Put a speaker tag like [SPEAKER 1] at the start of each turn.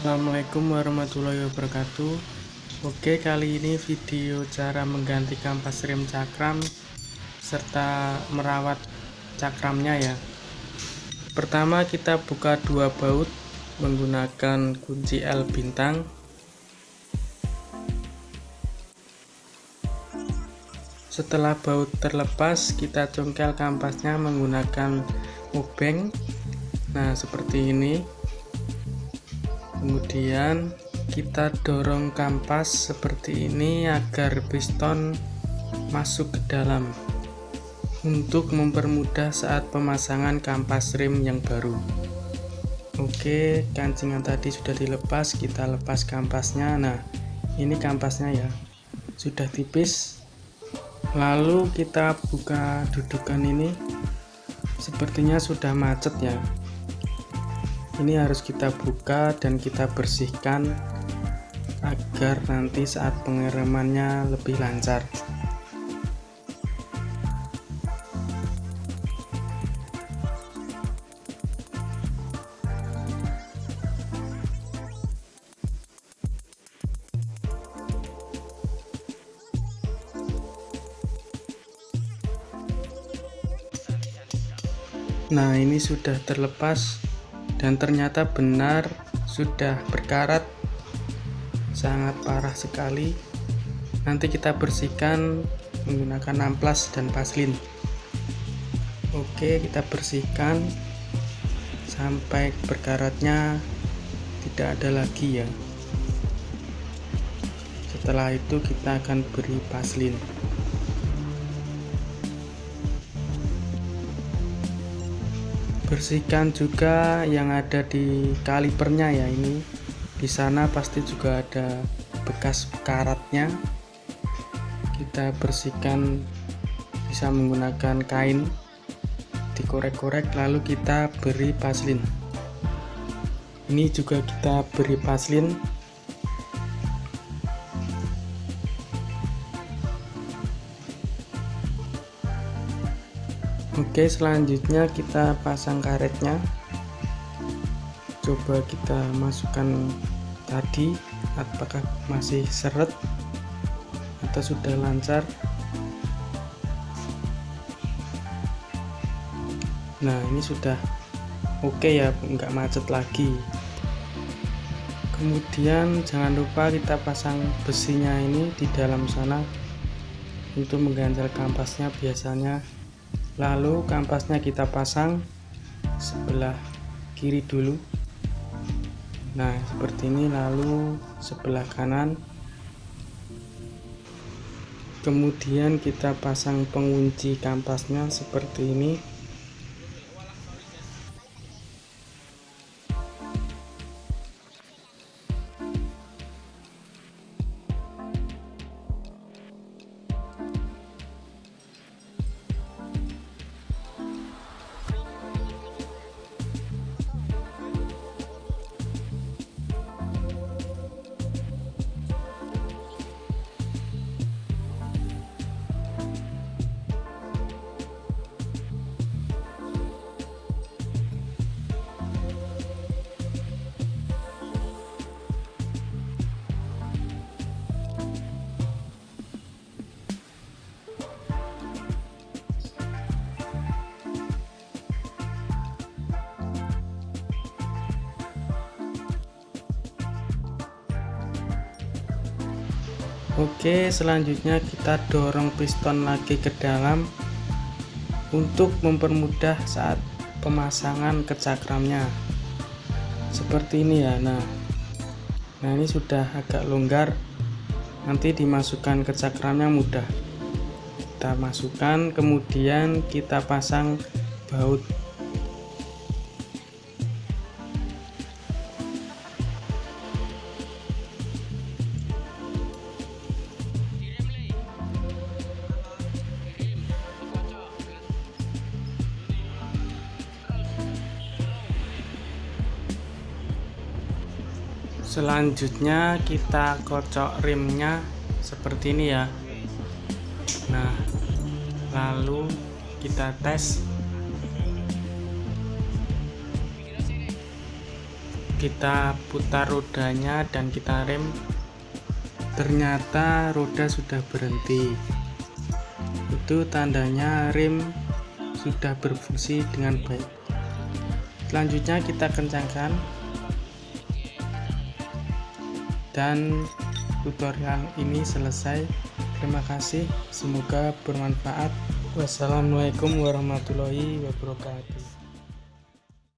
[SPEAKER 1] Assalamualaikum warahmatullahi wabarakatuh. Oke, kali ini video cara mengganti kampas rem cakram serta merawat cakramnya ya. Pertama kita buka dua baut menggunakan kunci L bintang. Setelah baut terlepas, kita congkel kampasnya menggunakan obeng. Nah, seperti ini. Kemudian kita dorong kampas seperti ini agar piston masuk ke dalam untuk mempermudah saat pemasangan kampas rem yang baru. Oke, kancingan tadi sudah dilepas, kita lepas kampasnya. Nah, ini kampasnya ya, sudah tipis. Lalu kita buka dudukan ini, sepertinya sudah macet ya. Ini harus kita buka dan kita bersihkan agar nanti saat pengeremannya lebih lancar. Nah, ini sudah terlepas dan ternyata benar sudah berkarat, sangat parah sekali. Nanti kita bersihkan menggunakan amplas dan vaselin. Oke, kita bersihkan sampai berkaratnya tidak ada lagi ya. Setelah itu kita akan beri vaselin. Bersihkan juga yang ada di kalipernya ya. Ini di sana pasti juga ada bekas karatnya. Kita bersihkan bisa menggunakan kain, dikorek-korek lalu kita beri vaselin. Ini juga kita beri vaselin. Oke, selanjutnya kita pasang karetnya. Coba kita masukkan tadi, apakah masih seret atau sudah lancar. Nah, ini sudah oke ya, nggak macet lagi. Kemudian jangan lupa kita pasang besinya ini di dalam sana untuk mengganjal kampasnya biasanya. Lalu kampasnya kita pasang sebelah kiri dulu. Nah, seperti ini, lalu sebelah kanan. Kemudian kita pasang pengunci kampasnya seperti ini. Oke, selanjutnya kita dorong piston lagi ke dalam untuk mempermudah saat pemasangan ke cakramnya. Seperti ini ya. Nah, ini sudah agak longgar. Nanti dimasukkan ke cakramnya mudah. Kita masukkan, kemudian kita pasang baut. Selanjutnya kita kocok rimnya seperti ini ya. Nah, lalu kita tes. kita putar rodanya dan kita rem, ternyata roda sudah berhenti. Itu tandanya rem sudah berfungsi dengan baik. Selanjutnya kita kencangkan, dan tutorial ini selesai. Terima kasih, semoga bermanfaat. Wassalamualaikum warahmatullahi wabarakatuh.